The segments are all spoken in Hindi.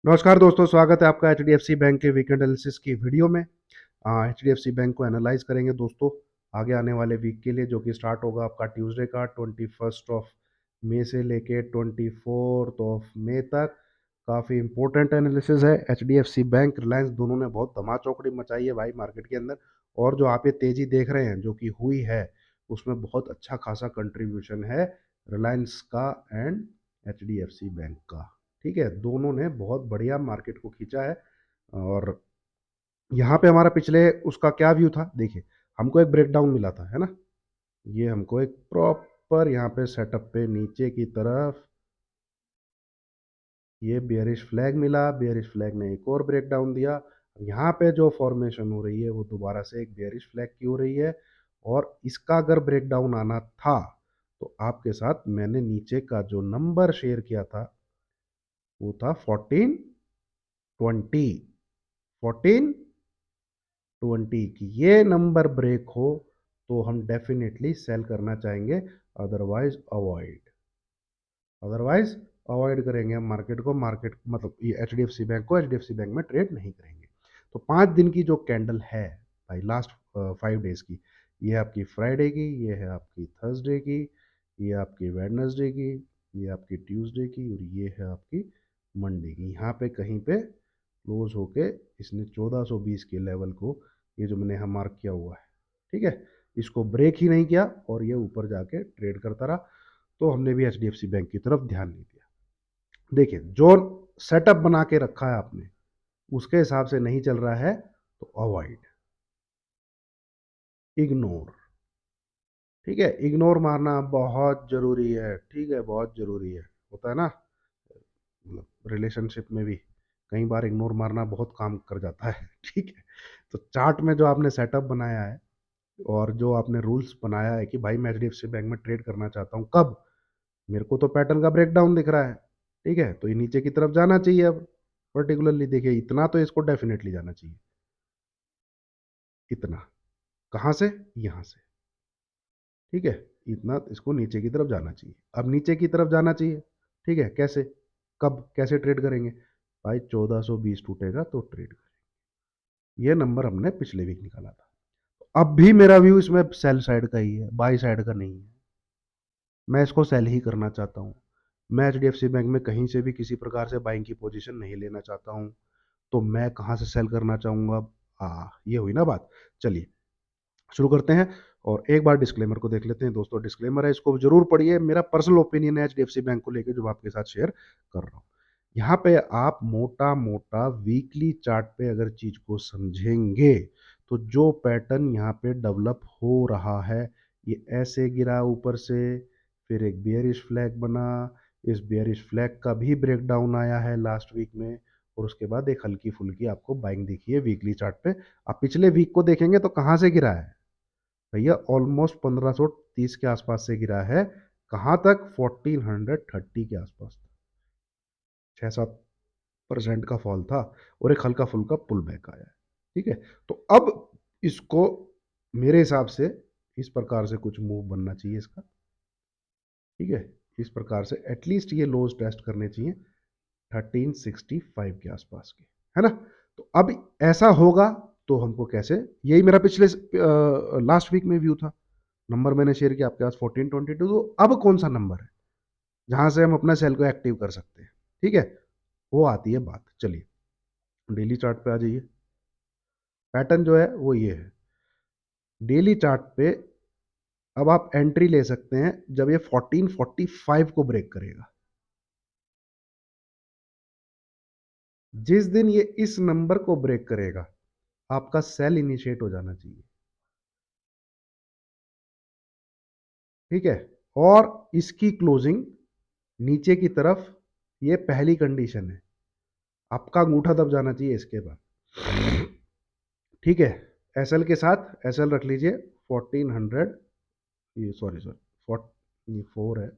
नमस्कार दोस्तों, स्वागत है आपका एचडीएफसी बैंक के वीकेंड एनालिसिस की वीडियो में। एचडीएफसी बैंक को एनालाइज करेंगे दोस्तों आगे आने वाले वीक के लिए, जो कि स्टार्ट होगा आपका ट्यूसडे का 21 मई से लेके 24 मई तक। काफ़ी इंपॉर्टेंट एनालिसिस है। एचडीएफसी बैंक, रिलायंस दोनों ने बहुत धमाचौकड़ी मचाई है भाई मार्केट के अंदर। और जो आप ये तेज़ी देख रहे हैं जो कि हुई है, उसमें बहुत अच्छा खासा कंट्रीब्यूशन है रिलायंस का एंड एचडीएफसी बैंक का। ठीक है, दोनों ने बहुत बढ़िया मार्केट को खींचा है। और यहाँ पे हमारा पिछले उसका क्या व्यू था देखिए, हमको एक ब्रेकडाउन मिला था, है ना। ये हमको एक प्रॉपर यहाँ पे सेटअप पे नीचे की तरफ ये बेयरिश फ्लैग मिला। बेयरिश फ्लैग ने एक और ब्रेकडाउन दिया। यहाँ पे जो फॉर्मेशन हो रही है वो दोबारा से एक बेयरिश फ्लैग की हो रही है। और इसका अगर ब्रेकडाउन आना था तो आपके साथ मैंने नीचे का जो नंबर शेयर किया था वो था 1420। 1420 की ये नंबर ब्रेक हो तो हम डेफिनेटली सेल करना चाहेंगे, अदरवाइज अवॉइड। अदरवाइज अवॉइड करेंगे हम मार्केट को। मार्केट मतलब ये एचडीएफसी बैंक को एचडीएफसी बैंक में ट्रेड नहीं करेंगे। तो 5 दिन की जो कैंडल है भाई, लास्ट 5 डेज की, ये है आपकी फ्राइडे की, ये है आपकी थर्सडे की, ये आपकी वेडनेसडे की, ये आपकी ट्यूसडे की, और ये है आपकी मंडे की। यहाँ पे कहीं पे क्लोज होके इसने 1420 के लेवल को, ये जो मैंने यहाँ मार्क किया हुआ है, ठीक है, इसको ब्रेक ही नहीं किया और ये ऊपर जाके ट्रेड करता रहा। तो हमने भी एचडीएफसी बैंक की तरफ ध्यान नहीं दिया। देखिए, जो सेटअप बना के रखा है आपने उसके हिसाब से नहीं चल रहा है तो अवॉइड, इग्नोर। ठीक है, इग्नोर मारना बहुत जरूरी है। ठीक है, बहुत जरूरी है। होता है ना, रिलेशनशिप में भी कई बार इग्नोर मारना बहुत काम कर जाता है। ठीक है, तो चार्ट में जो आपने सेटअप बनाया है और जो आपने रूल्स बनाया है कि भाई मैं एचडीएफसी बैंक में ट्रेड करना चाहता हूँ, कब? मेरे को तो पैटर्न का ब्रेकडाउन दिख रहा है। ठीक है, तो ये नीचे की तरफ जाना चाहिए। अब पर्टिकुलरली देखिए, इतना तो इसको डेफिनेटली जाना चाहिए। इतना कहाँ से? यहाँ से। ठीक है, इतना इसको नीचे की तरफ जाना चाहिए। अब नीचे की तरफ जाना चाहिए। ठीक है, कैसे? कब? कैसे ट्रेड करेंगे? भाई 1420 टूटेगा तो ट्रेड करेंगे। ये नंबर हमने पिछले वीक निकाला था। अब भी मेरा व्यू इसमें सेल साइड का ही है, बाई साइड का नहीं है। मैं इसको सेल ही करना चाहता हूँ। मैं एचडीएफसी बैंक में कहीं से भी किसी प्रकार से बाइंग की पोजीशन नहीं लेना चाहता हूँ। तो मैं कहाँ से सेल करना चाहूँगा? ये हुई ना बात। चलिए शुरू करते हैं। और एक बार डिस्क्लेमर को देख लेते हैं दोस्तों। डिस्क्लेमर है, इसको जरूर पढ़िए। मेरा पर्सनल ओपिनियन है एचडीएफसी बैंक को लेकर जो मैं आपके साथ शेयर कर रहा हूँ। यहाँ पे आप मोटा मोटा वीकली चार्ट पे अगर चीज को समझेंगे तो जो पैटर्न यहाँ पे डेवलप हो रहा है, ये ऐसे गिरा ऊपर से, फिर एक बियरिश फ्लैग बना, इस बियरिश फ्लैग का भी ब्रेकडाउन आया है लास्ट वीक में, और उसके बाद एक हल्की फुल्की आपको बाइंग दिखी है वीकली चार्ट पे। आप पिछले वीक को देखेंगे तो कहाँ से गिरा है भैया? ऑलमोस्ट 1530 के आसपास से गिरा है। कहाँ तक? 1430 के आसपास। 6-7% का फॉल था और एक हल्का फुल्का पुल बैक आया है। ठीक है, तो अब इसको मेरे हिसाब से इस प्रकार से कुछ मूव बनना चाहिए इसका। ठीक है, इस प्रकार से एटलीस्ट ये लोज टेस्ट करने चाहिए 1365 के आसपास के, है ना। तो अब ऐसा होगा तो हमको कैसे, यही मेरा पिछले लास्ट वीक में व्यू था। नंबर मैंने शेयर किया आपके पास 1422। तो अब कौन सा नंबर है जहां से हम अपना सेल को एक्टिव कर सकते हैं? ठीक है, वो आती है बात। चलिए डेली चार्ट पे आ जाइए। पैटर्न जो है वो ये है डेली चार्ट पे। अब आप एंट्री ले सकते हैं जब ये 1445 को ब्रेक करेगा। जिस दिन ये इस नंबर को ब्रेक करेगा आपका सेल इनिशिएट हो जाना चाहिए। ठीक है, और इसकी क्लोजिंग नीचे की तरफ, ये पहली कंडीशन है। आपका अंगूठा दब जाना चाहिए इसके बाद। ठीक है, एसएल के साथ एसएल रख लीजिए 1400, ये सॉरी सॉरी, ये 4 है,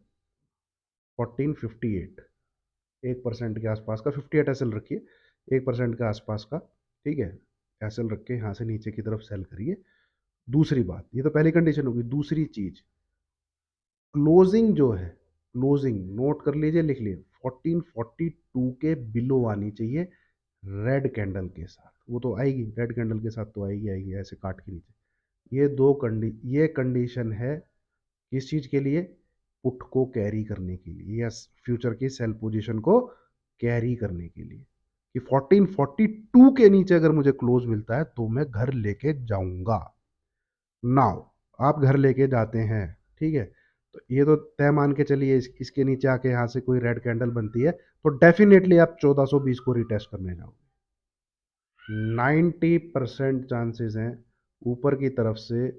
1458। 1% के आसपास का 58 एसएल रखिए, 1% के आसपास का। ठीक है, एसएल रख के यहाँ से नीचे की तरफ सेल करिए। दूसरी बात, ये तो पहली कंडीशन होगी। दूसरी चीज, क्लोजिंग जो है, क्लोजिंग नोट कर लीजिए, लिख लीजिए 1442 के बिलो आनी चाहिए रेड कैंडल के साथ। वो तो आएगी, रेड कैंडल के साथ तो आएगी आएगी, ऐसे काट के नीचे। ये कंडीशन है किस चीज के लिए? पुट को कैरी करने के लिए, या फ्यूचर की सेल पोजीशन को कैरी करने के लिए, कि 1442 के नीचे अगर मुझे क्लोज मिलता है तो मैं घर लेके जाऊंगा। नाउ आप घर लेके जाते हैं, ठीक है, तो ये तो तय मान के चलिए इसके नीचे आके यहाँ से कोई रेड कैंडल बनती है तो डेफिनेटली आप 1420 को रिटेस्ट करने जाओगे। 90% चांसेस हैं ऊपर की तरफ से,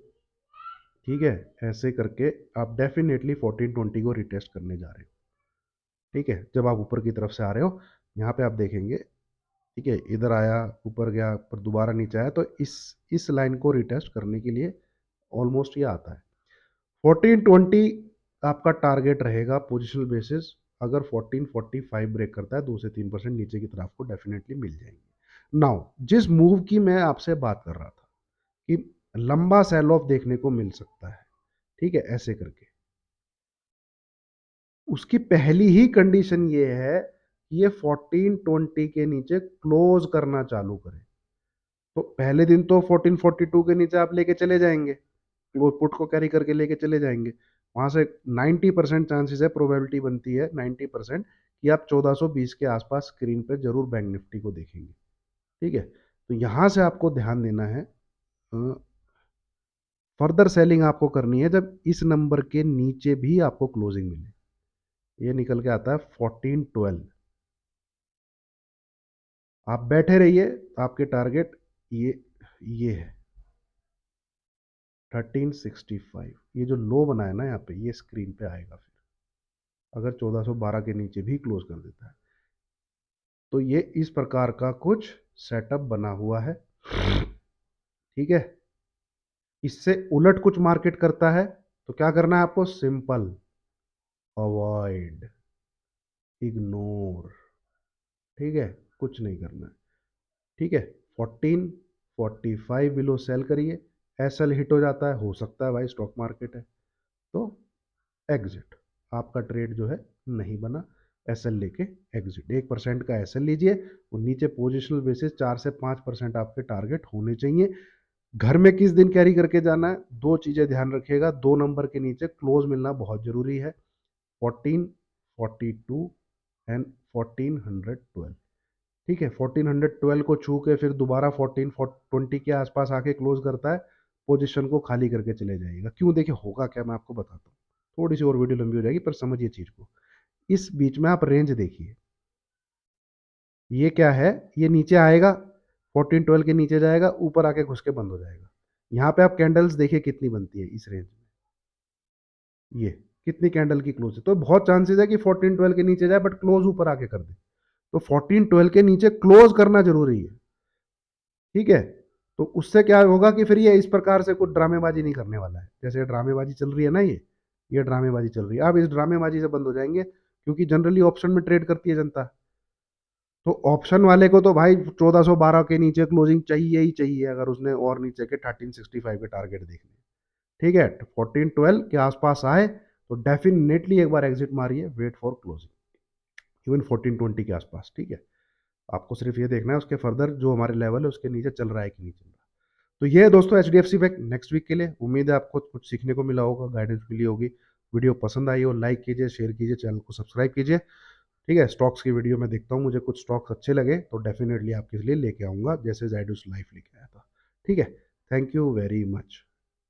ठीक है, ऐसे करके आप डेफिनेटली 1420 को रिटेस्ट करने जा रहे हो। ठीक है, जब आप ऊपर की तरफ से आ रहे हो, यहाँ पे आप देखेंगे, ठीक है, इधर आया, ऊपर गया, पर दोबारा नीचे आया, तो इस लाइन को रिटेस्ट करने के लिए ऑलमोस्ट ये आता है। 1420 आपका टारगेट रहेगा पोजिशनल बेसिस। अगर 1445 ब्रेक करता है 2 से 3% नीचे की तरफ को डेफिनेटली मिल जाएंगे। नाउ जिस मूव की मैं आपसे बात कर रहा था कि लंबा सेल ऑफ देखने को मिल सकता है, ठीक है, ऐसे करके, उसकी पहली ही कंडीशन ये है कि ये 1420 के नीचे क्लोज करना चालू करे। तो पहले दिन तो 1442 के नीचे आप लेके चले जाएंगे, वो पुट को कैरी करके लेके चले जाएंगे, वहां से 90% चांसेस है, प्रोबेबिलिटी बनती है 90% कि आप 1420 के आसपास स्क्रीन पे जरूर बैंक निफ्टी को देखेंगे। ठीक है, तो यहां से आपको ध्यान देना है, फर्दर सेलिंग आपको करनी है जब इस नंबर के नीचे भी आपको क्लोजिंग मिले। ये निकल के आता है 1412। आप बैठे रहिए, आपके टारगेट ये है 1365। ये जो लो बना है ना यहाँ पे, ये स्क्रीन पे आएगा फिर, अगर 1412 के नीचे भी क्लोज कर देता है तो ये इस प्रकार का कुछ सेटअप बना हुआ है। ठीक है, इससे उलट कुछ मार्केट करता है तो क्या करना है आपको? Simple, avoid, ignore. ठीक है, कुछ नहीं करना है। ठीक है, 1445 बिलो सेल करिए। एसएल हिट हो जाता है, हो सकता है भाई स्टॉक मार्केट है, तो एग्जिट। आपका ट्रेड जो है नहीं बना, एसएल लेके एग्जिट। 1% का एसएल लीजिए, वो नीचे पोजिशनल बेसिस 4 से 5% आपके टारगेट होने चाहिए। घर में किस दिन कैरी करके जाना है? दो चीजें ध्यान रखिएगा, 2 नंबर के नीचे क्लोज मिलना बहुत जरूरी है, 1442 एंड 1412। ठीक है, 1412 को छू के फिर दोबारा 1420 के आसपास आके क्लोज करता है, पोजीशन को खाली करके चले जाइएगा। क्यों? देखिए होगा क्या, मैं आपको बताता हूँ। थोड़ी सी और वीडियो लंबी हो जाएगी पर समझिए चीज को। इस बीच में आप रेंज देखिए, ये क्या है, ये नीचे आएगा, 1412 के नीचे जाएगा, ऊपर आके घुस के बंद हो जाएगा। यहाँ पे आप कैंडल्स देखिए कितनी बनती है इस रेंज में, ये कितनी कैंडल की क्लोज है, तो बहुत चांसेस है कि 1412 के नीचे जाए बट क्लोज ऊपर आके कर दे। तो 1412 के नीचे क्लोज करना जरूरी है। ठीक है, तो उससे क्या होगा कि फिर ये इस प्रकार से कुछ ड्रामेबाजी नहीं करने वाला है, जैसे ड्रामेबाजी चल रही है ना, ये ड्रामेबाजी चल रही है, अब इस ड्रामेबाजी से बंद हो जाएंगे, क्योंकि जनरली ऑप्शन में ट्रेड करती है जनता। तो ऑप्शन वाले को तो भाई 1412 के नीचे क्लोजिंग चाहिए ही चाहिए, अगर उसने और नीचे के 1365 के टारगेट देखने। ठीक है, 1412 के आसपास आए तो डेफिनेटली एक बार एग्जिट मारिए, वेट फॉर क्लोजिंग इवन 1420 के आसपास। ठीक है, आपको सिर्फ ये देखना है उसके फर्दर जो हमारे लेवल है उसके नीचे चल रहा है कि नहीं चल रहा। तो ये है दोस्तों H D F C bank next week के लिए। उम्मीद है आपको कुछ सीखने को मिला होगा, गाइडेंस मिली होगी। वीडियो पसंद आई हो लाइक कीजिए, शेयर कीजिए, चैनल को सब्सक्राइब कीजिए। ठीक है, स्टॉक्स की वीडियो मैं देखता हूँ, मुझे कुछ स्टॉक्स अच्छे लगे तो डेफिनेटली आपके लिए लेके आऊँगा, जैसे जाइडस लाइफ लेके आया था। ठीक है, थैंक यू वेरी मच।